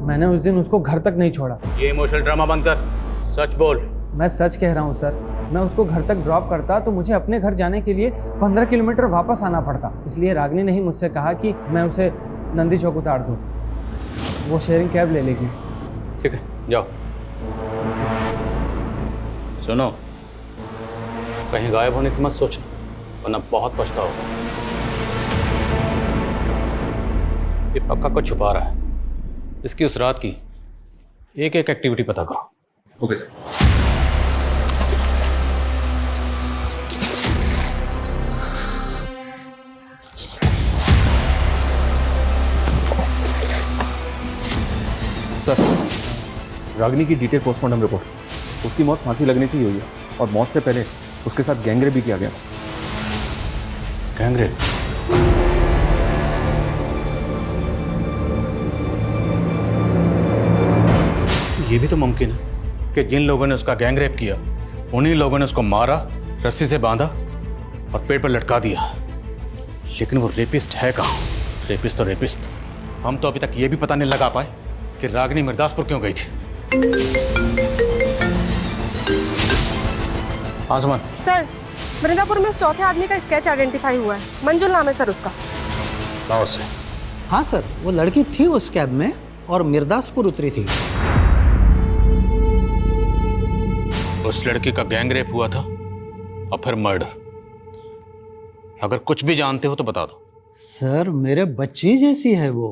मैंने उस दिन उसको घर तक नहीं छोड़ा। ये इमोशनल ड्रामा बंद कर, सच बोल। मैं सच कह रहा हूँ सर। मैं उसको घर तक ड्रॉप करता तो मुझे अपने घर जाने के लिए 15 किलोमीटर वापस आना पड़ता। इसलिए रागिनी ने ही मुझसे कहा कि मैं उसे नंदी चौक उतार दूँ। वो शेयरिंग कैब ले लेगी। ठीक है, जाओ। सुनो, कहीं गायब होने की मत सोचो, वरना बहुत पछताओगे। ये पक्का को छुपा रहा है। इसकी उस रात की एक एक एक्टिविटी पता करो। Okay sir. सर, रागिनी की डिटेल पोस्टमार्टम रिपोर्ट। उसकी मौत फांसी लगने से ही हुई है, और मौत से पहले उसके साथ गैंगरेप भी किया गया था। गैंगरेप? ये भी तो मुमकिन है कि जिन लोगों ने उसका गैंगरेप किया उन्हीं लोगों ने उसको मारा, रस्सी से बांधा और पेड़ पर लटका दिया। लेकिन वो रेपिस्ट है कहाँ? रेपिस्ट तो रेपिस्ट। हम तो अभी तक ये भी पता नहीं लगा पाए कि रागिनी मिर्दासपुर क्यों गई थी। सर, वृंदापुर में उस चौथे आदमी का स्केच आइडेंटिफाई हुआ है। मंजुल नाम है सर उसका। लाओ से। हाँ सर, वो लड़की थी उस कैब में और मिर्दासपुर उतरी थी। उस लड़की का गैंग रेप हुआ था और फिर मर्डर। अगर कुछ भी जानते हो तो बता दो। सर मेरे बच्ची जैसी है वो।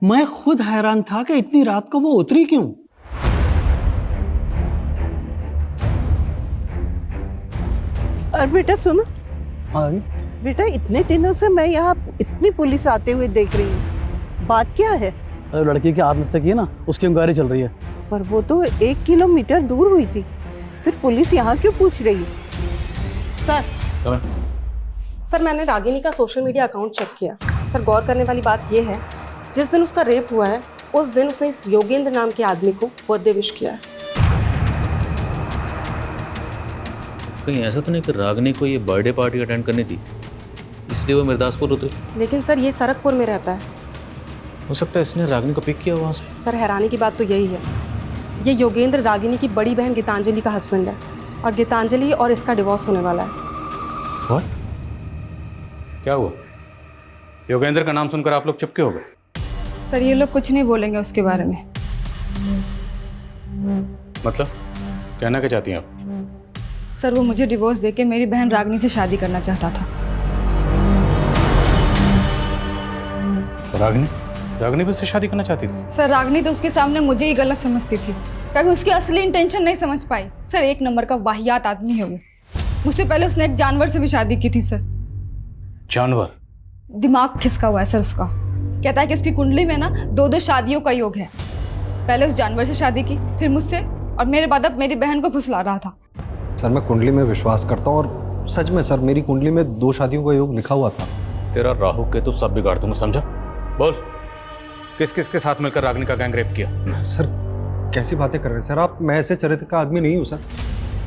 मैं खुद हैरान था कि इतनी रात को वो उतरी क्यों। और बेटा सुनो। हाँ बेटा इतने दिनों से मैं यहाँ इतनी पुलिस आते हुए देख रही हूँ, बात क्या है? अरे लड़की की आत्महत्या की है ना, उसकी इंक्वायरी चल रही है। पर वो तो 1 किलोमीटर दूर हुई थी, फिर पुलिस यहाँ क्यों पूछ रही है? सर मैंने रागिनी का सोशल मीडिया अकाउंट चेक किया। सर गौर करने वाली बात यह है, जिस दिन उसका रेप हुआ है उस दिन उसने इस योगेंद्र नाम के आदमी को बर्थडे विश किया है। कहीं ऐसा तो नहीं कि रागिनी को ये बर्थडे पार्टी अटेंड करनी थी इसलिए वो मिर्दासपुर उतरी? लेकिन सर ये सरकपुर में रहता है। हो सकता है इसने रागिनी को पिक किया वहाँ से। सर हैरानी की बात तो यही है, ये योगेंद्र रागिनी की बड़ी बहन गीतांजलि का हस्बैंड है और गीतांजलि और इसका डिवोर्स होने वाला है। What? क्या हुआ? योगेंद्र का नाम सुनकर आप लोग चुप क्यों हो गए? सर ये लोग कुछ नहीं बोलेंगे उसके बारे में। मतलब कहना क्या चाहती हैं आप? सर वो मुझे डिवोर्स देके मेरी बहन रागिनी से शादी करना चाहता था। रागिनी भी उससे शादी करना चाहती थी? सर रागिनी तो उसके सामने मुझे ही गलत समझती थी, कभी उसकी असली इंटेंशन नहीं समझ पाई। सर 1 नंबर का वाहियात आदमी है वो। मुझसे पहले उसने एक जानवर से भी शादी की थी सर। जानवर? दिमाग खिसका हुआ है सर उसका। कहता है कि उसकी कुंडली में ना 2-2 शादियों का योग है। पहले उस जानवर से शादी की, फिर मुझसे, और मेरे बाद अब मेरी बहन को फुसला रहा था। सर मैं कुंडली में विश्वास करता हूँ और सच में सर मेरी कुंडली में 2 शादियों का योग लिखा हुआ था। तेरा राहु केतु सब बिगाड़ दूंगा, समझा? बोल, किस किस के साथ मिलकर रागिनी का गैंग रेप किया? सर कैसी बातें कर रहे हैं सर आप? मैं ऐसे चरित्र का आदमी नहीं हूँ सर।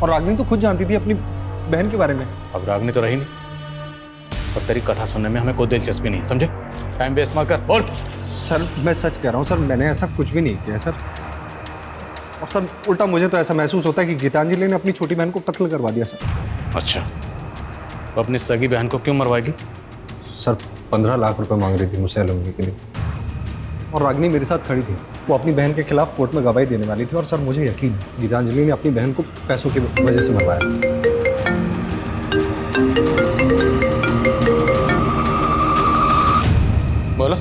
और रागिनी तो खुद जानती थी अपनी बहन के बारे में। अब रागिनी तो रही नहीं और तेरी कथा सुनने में हमें कोई दिलचस्पी नहीं, समझे? टाइम वेस्ट मत कर, बोल। सर मैं सच कह रहा हूँ सर, मैंने ऐसा कुछ भी नहीं किया सर। और सर उल्टा मुझे तो ऐसा महसूस होता है कि गीतांजलि ने अपनी छोटी बहन को कत्ल करवा दिया सर। अच्छा, तो अपनी सगी बहन को क्यों मरवाएगी? सर 15 लाख रुपए मांग रही थी मुझसे एलिमनी के लिए और रागिनी मेरे साथ खड़ी थी। वो अपनी बहन के खिलाफ कोर्ट में गवाही देने वाली थी और सर मुझे यकीन गीतांजलि ने अपनी बहन को पैसों की वजह से मरवाया। बोलो।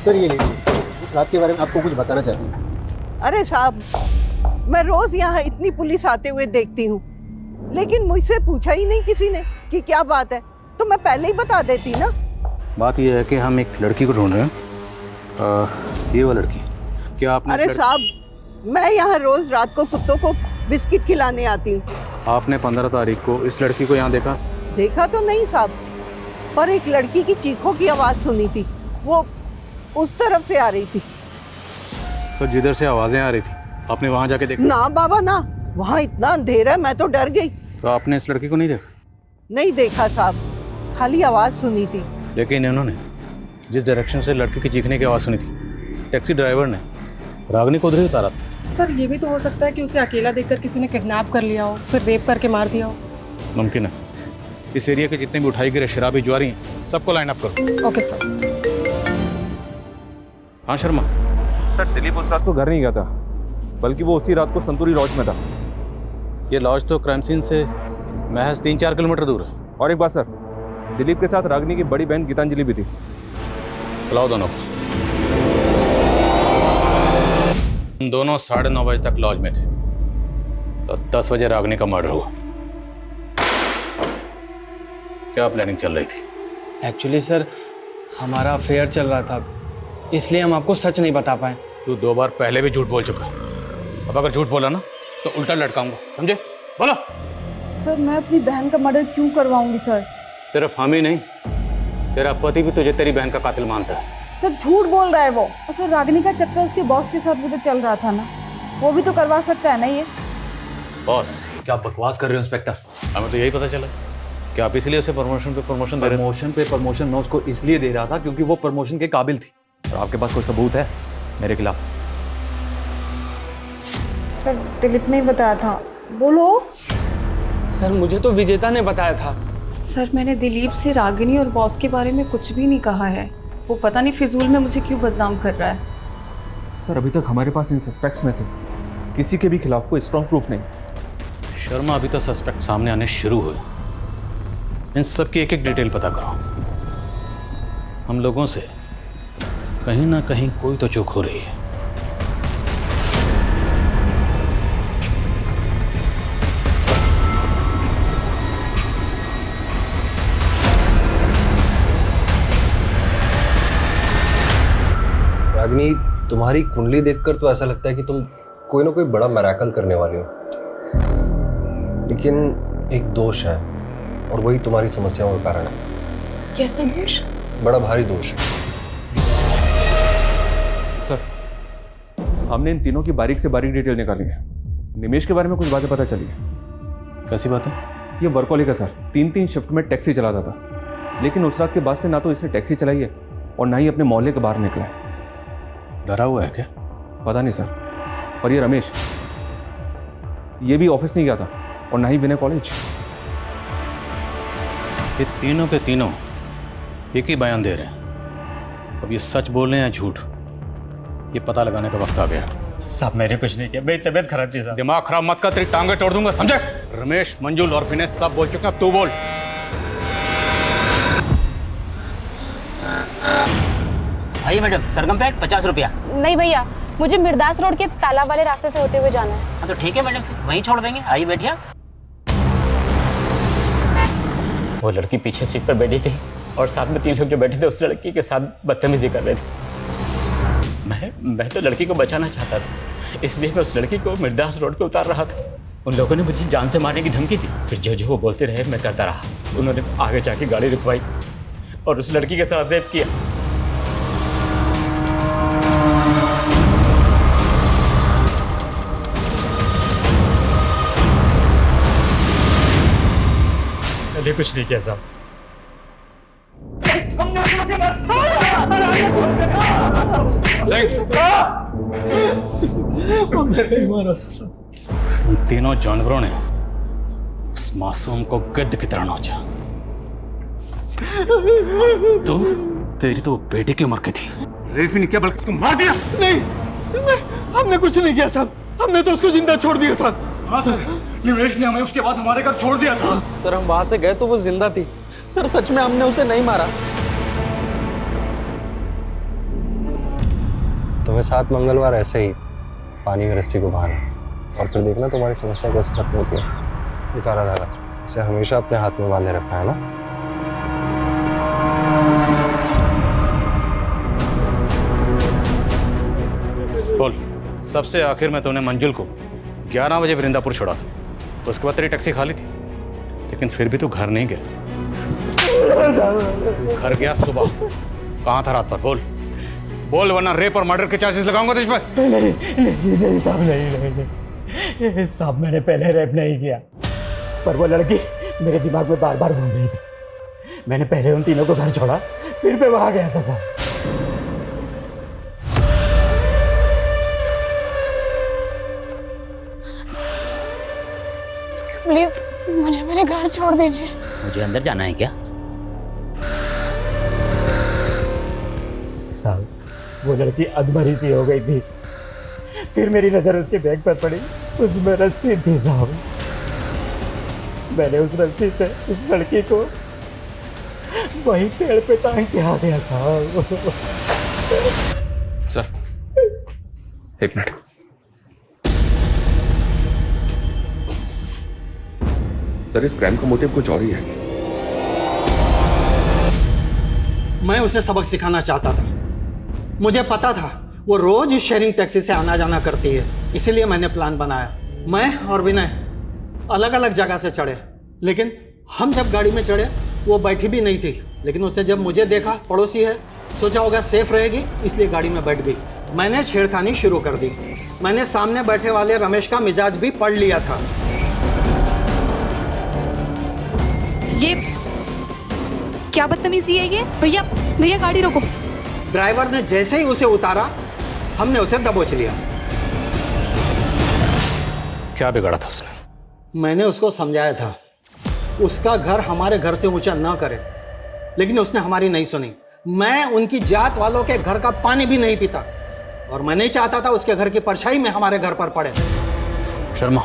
सर ये लीजिए, उस रात के बारे में आपको कुछ बताना चाहती हूँ। अरे साहब मैं रोज यहाँ इतनी पुलिस आते हुए देखती हूँ, लेकिन मुझसे पूछा ही नहीं किसी ने कि क्या बात है, तो मैं पहले ही बता देती ना। बात यह है कि हम एक लड़की को ढूंढ रहे हैं। ये वो लड़की क्या आपने? अरे साहब मैं यहाँ रोज रात को कुत्तों को बिस्किट खिलाने आती हूँ। आपने 15 तारीख को इस लड़की को यहाँ देखा? देखा तो नहीं साहब, पर एक लड़की की चीखों की आवाज सुनी थी, वो उस तरफ से आ रही थी। तो जिधर से आवाजें आ रही थी आपने वहां जाके देखा? ना बाबा ना, वहाँ इतना अंधेरा है, मैं तो डर गई। तो आपने इस लड़की को नहीं देखा? नहीं देखा साहब, खाली आवाज सुनी थी। लेकिन इन्होंने जिस डायरेक्शन से लड़की की चीखने की आवाज सुनी थी, टैक्सी ड्राइवर ने रागिनी को उधर ही उतारा था। सर ये भी तो हो सकता है कि उसे अकेला देखकर किसी ने किडनैप कर लिया हो, फिर रेप करके मार दिया हो। मुमकिन है। इस एरिया के जितने भी उठाई गिरे शराबी जुआरी हैं, सबको लाइन अप करो। Okay sir. हाँ शर्मा। सर दिलीप उस रात को घर नहीं गया था, बल्कि वो उसी रात को संतूरी लॉज में था। ये लॉज तो क्राइम सीन से महज 3-4 किलोमीटर दूर है। और एक बात सर, दिलीप के साथ रागिनी की बड़ी बहन गीतांजलि भी थी। बुलाओ दोनों को। दोनों 9:30 बजे तक लॉज में थे, तो 10 बजे रागिनी का मर्डर हुआ। क्या प्लानिंग चल रही थी? एक्चुअली सर हमारा अफेयर चल रहा था, इसलिए हम आपको सच नहीं बता पाए। तू 2 बार पहले भी झूठ बोल चुका है, अब अगर झूठ बोला ना तो उल्टा लटकाऊंगा, समझे? बोलो। सर मैं अपनी बहन का मर्डर क्यों करवाऊंगी सर? सिर्फ हम ही नहीं, तेरा पति भी तुझे तेरी बहन का कातिल मानता है। सर झूठ बोल रहा है वो। और सर रागिनी का चक्कर उसके बॉस के साथ भी तो चल रहा था ना, वो भी तो करवा सकता है ना ये। बॉस? क्या बकवास कर रहे हो इंस्पेक्टर? हमें तो यही पता चला क्या आप इसलिए उसे प्रमोशन पे प्रमोशन दे रहे थे? प्रमोशन पे प्रमोशन मैं उसको इसलिए दे रहा था क्योंकि वो प्रमोशन के काबिल थी। और आपके पास कोई सबूत है मेरे खिलाफ? सर दिलीप ने बताया था। बोलो। सर मुझे तो विजेता ने बताया था। सर मैंने दिलीप से रागिनी और बॉस के बारे में कुछ भी नहीं कहा है। वो पता नहीं फिजूल में मुझे क्यों बदनाम कर रहा है। सर अभी तक हमारे पास इन सस्पेक्ट्स में से किसी के भी खिलाफ कोई स्ट्रॉन्ग प्रूफ नहीं। शर्मा, अभी तो सस्पेक्ट सामने आने शुरू हुए। इन सब की एक एक डिटेल पता करो। हम लोगों से कहीं ना कहीं कोई तो चूक हो रही है। रागिनी, तुम्हारी कुंडली देखकर तो ऐसा लगता है कि तुम कोई ना कोई बड़ा मैराकल करने वाली हो, लेकिन एक दोष है और वही तुम्हारी समस्याओं का कारण है। कैसा दोष? बड़ा भारी दोष है। सर हमने इन तीनों की बारीक से बारीक डिटेल निकाली है। निमेश के बारे में कुछ बातें पता चली है। कैसी बात है? ये वर्कहॉलिक है सर। 3-3 शिफ्ट में टैक्सी चलाता था, लेकिन उस रात के बाद से ना तो इसने टैक्सी चलाई है और ना ही अपने मोहल्ले के बाहर निकला है। डरा हुआ है क्या? पता नहीं सर। और ये रमेश, ये भी ऑफिस नहीं गया था और ना ही विनय कॉलेज। ये तीनों के तीनों एक ही बयान दे रहे हैं। अब ये सच बोल रहे हैं या झूठ, ये पता लगाने का वक्त आ गया। साहब मैंने कुछ नहीं किया, मेरी तबीयत खराब थी साहब। दिमाग खराब मत कर, तेरी टांगे तोड़ दूंगा, समझे? रमेश, मंजुल और विनय सब बोल चुके हैं, अब तू बोल। आइए मैडम, सरगम पैक 50 रुपया। नहीं भैया, मुझे मिर्दास रोड के तालाब वाले रास्ते से होते हुए जाना है। हाँ तो ठीक है मैडम, फिर वहीं छोड़ देंगे। आइए बैठिए। वो लड़की पीछे सीट पर बैठी थी और साथ में 3 लोग जो बैठे थे उस लड़की के साथ बदतमीजी कर रहे थे। मैं तो लड़की को बचाना चाहता था, इसलिए मैं उस लड़की को मिर्दास रोड पे उतार रहा था। उन लोगों ने मुझे जान से मारने की धमकी दी। फिर जो जो वो बोलते रहे मैं करता रहा। उन्होंने आगे जाके गाड़ी रुकवाई और उस लड़की के साथ रेप किया। मैंने कुछ नहीं किया साहब। उन तीनों जानवरों ने उस मासूम को गिद्ध की तरह नोचा। तो तेरी तो बेटे की उम्र की थी। रेप ही नहीं किया बल्कि उसको मार दिया। नहीं, हमने कुछ नहीं किया साहब, हमने तो उसको जिंदा छोड़ दिया था। हाँ सर, निमेश ने हमें उसके बाद हमारे घर छोड़ दिया था। सर हम वहां से गए तो वो जिंदा थी। सर सच में हमने उसे नहीं मारा। तुम्हें 7 मंगलवार ऐसे ही पानी में रस्सी को बहाना और फिर देखना तुम्हारी समस्या कैसे खत्म होती है। ये काला धागा, इसे हमेशा अपने हाथ में बांधे रखना है ना। बोल, सबसे आखिर में तूने मंजुल को 11 बजे वृंदापुर छोड़ा था। उसके बाद तेरी टैक्सी खाली थी, लेकिन फिर भी तू घर नहीं गया। घर गया सुबह, कहाँ था रात पर? बोल बोल, वरना रेप और मर्डर के चार्जेस लगाऊंगा तुझ पर। नहीं साहब, नहीं साहब, मैंने पहले रेप नहीं किया, पर वो लड़की मेरे दिमाग में बार बार घूम रही थी। मैंने पहले उन तीनों को घर छोड़ा, फिर मैं वहां गया था साहब। प्लीज मुझे मेरे घर छोड़ दीजिए। मुझे अंदर जाना है क्या? साहब, वो लड़की अधमरी सी हो गई थी, फिर मेरी नजर उसके बैग पर पड़ी, उसमें रस्सी थी साहब। मैंने उस रस्सी से उस लड़की को वहीं पेड़ पे टांग के आ गया साहब। Sir 1 minute. सर इस क्राइम का मोटिव कुछ और ही है। मैं उसे सबक सिखाना चाहता था। मुझे पता था वो रोज इस शेयरिंग टैक्सी से आना जाना करती है, इसीलिए मैंने प्लान बनाया। मैं और विनय अलग अलग जगह से चढ़े, लेकिन हम जब गाड़ी में चढ़े वो बैठी भी नहीं थी। लेकिन उसने जब मुझे देखा, पड़ोसी है, सोचा होगा सेफ रहेगी, इसलिए गाड़ी में बैठ गई। मैंने छेड़खानी शुरू कर दी। मैंने सामने बैठे वाले रमेश का मिजाज भी पढ़ लिया था। ये क्या बदतमीजी है ये? भैया भैया गाड़ी रोको। ड्राइवर ने जैसे ही उसे उतारा हमने उसे दबोच लिया। क्या बिगाड़ा था उसने? मैंने उसको समझाया था उसका घर हमारे घर से ऊंचा ना करे, लेकिन उसने हमारी नहीं सुनी। मैं उनकी जात वालों के घर का पानी भी नहीं पीता और मैं नहीं चाहता था उसके घर की परछाई में हमारे घर पर पड़े। शर्मा,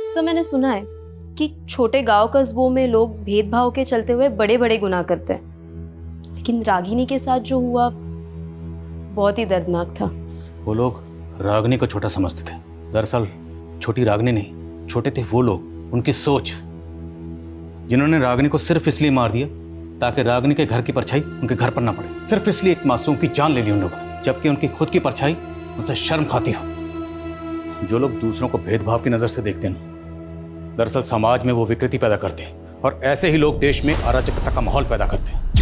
सर मैंने सुना है कि छोटे गांव कस्बों में लोग भेदभाव के चलते हुए बड़े बड़े गुनाह करते हैं, लेकिन रागिनी के साथ जो हुआ बहुत ही दर्दनाक था। वो लोग रागिनी को छोटा समझते थे। दरअसल छोटी रागिनी नहीं, छोटे थे वो लोग, उनकी सोच, जिन्होंने रागिनी को सिर्फ इसलिए मार दिया ताकि रागिनी के घर की परछाई उनके घर पर ना पड़े। सिर्फ इसलिए एक मासूम की जान ले ली उन लोगों ने, जबकि उनकी खुद की परछाई उनसे शर्म खाती हो। जो लोग दूसरों को भेदभाव की नजर से देखते हैं, दरअसल समाज में वो विकृति पैदा करते हैं और ऐसे ही लोग देश में अराजकता का माहौल पैदा करते हैं।